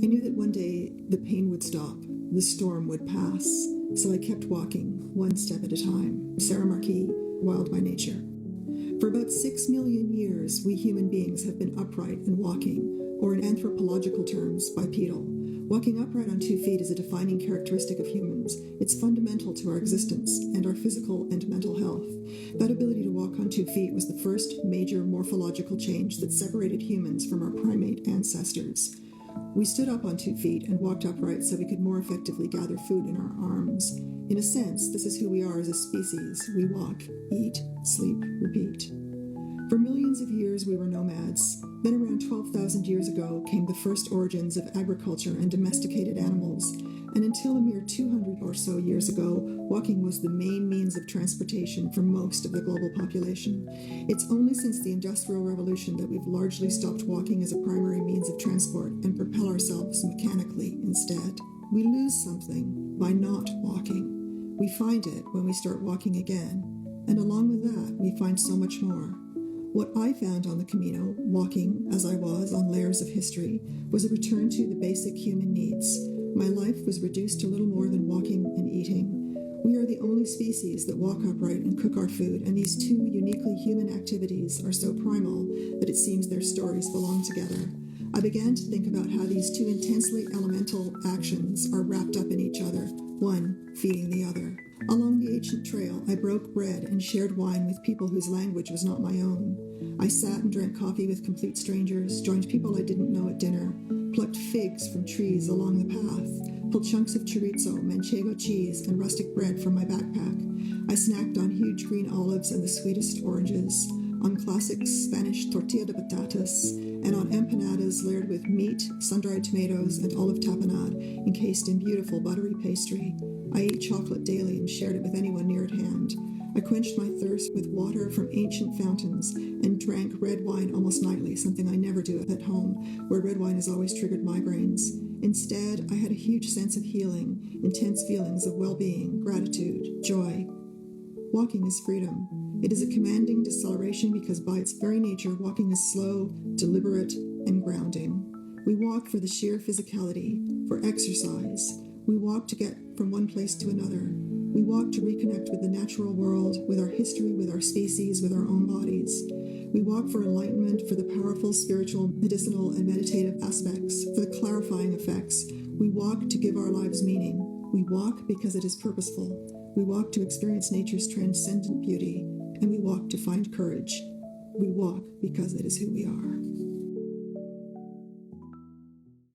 I knew that one day the pain would stop, the storm would pass, so I kept walking, one step at a time. Sarah Marquis, Wild by Nature. For about 6 million years, we human beings have been upright and walking, or in anthropological terms, bipedal. Walking upright on 2 feet is a defining characteristic of humans. It's fundamental to our existence and our physical and mental health. That ability to walk on 2 feet was the first major morphological change that separated humans from our primate ancestors. We stood up on 2 feet and walked upright so we could more effectively gather food in our arms. In a sense, this is who we are as a species. We walk, eat, sleep, repeat. For millions of years, we were nomads. Then around 12,000 years ago came the first origins of agriculture and domesticated animals. And until a mere 200 or so years ago, walking was the main means of transportation for most of the global population. It's only since the Industrial Revolution that we've largely stopped walking as a primary means of transport and propel ourselves mechanically instead. We lose something by not walking. We find it when we start walking again. And along with that, we find so much more. What I found on the Camino, walking as I was on layers of history, was a return to the basic human needs. My life was reduced to little more than walking and eating. We are the only species that walk upright and cook our food, and these two uniquely human activities are so primal that it seems their stories belong together. I began to think about how these two intensely elemental actions are wrapped up in each other, one feeding the other. Along the ancient trail, I broke bread and shared wine with people whose language was not my own. I sat and drank coffee with complete strangers, joined people I didn't know at dinner, plucked figs from trees along the path, pulled chunks of chorizo, manchego cheese, and rustic bread from my backpack. I snacked on huge green olives and the sweetest oranges, on classic Spanish tortilla de patatas, and on empanadas layered with meat, sun-dried tomatoes, and olive tapenade, encased in beautiful buttery pastry. I ate chocolate daily and shared it with anyone near at hand. I quenched my thirst with water from ancient fountains and drank red wine almost nightly, something I never do at home, where red wine has always triggered migraines. Instead, I had a huge sense of healing, intense feelings of well-being, gratitude, joy. Walking is freedom. It is a commanding deceleration because by its very nature, walking is slow, deliberate, and grounding. We walk for the sheer physicality, for exercise. We walk to get from one place to another. We walk to reconnect with the natural world, with our history, with our species, with our own bodies. We walk for enlightenment, for the powerful spiritual, medicinal, and meditative aspects, for the clarifying effects. We walk to give our lives meaning. We walk because it is purposeful. We walk to experience nature's transcendent beauty. And we walk to find courage. We walk because it is who we are.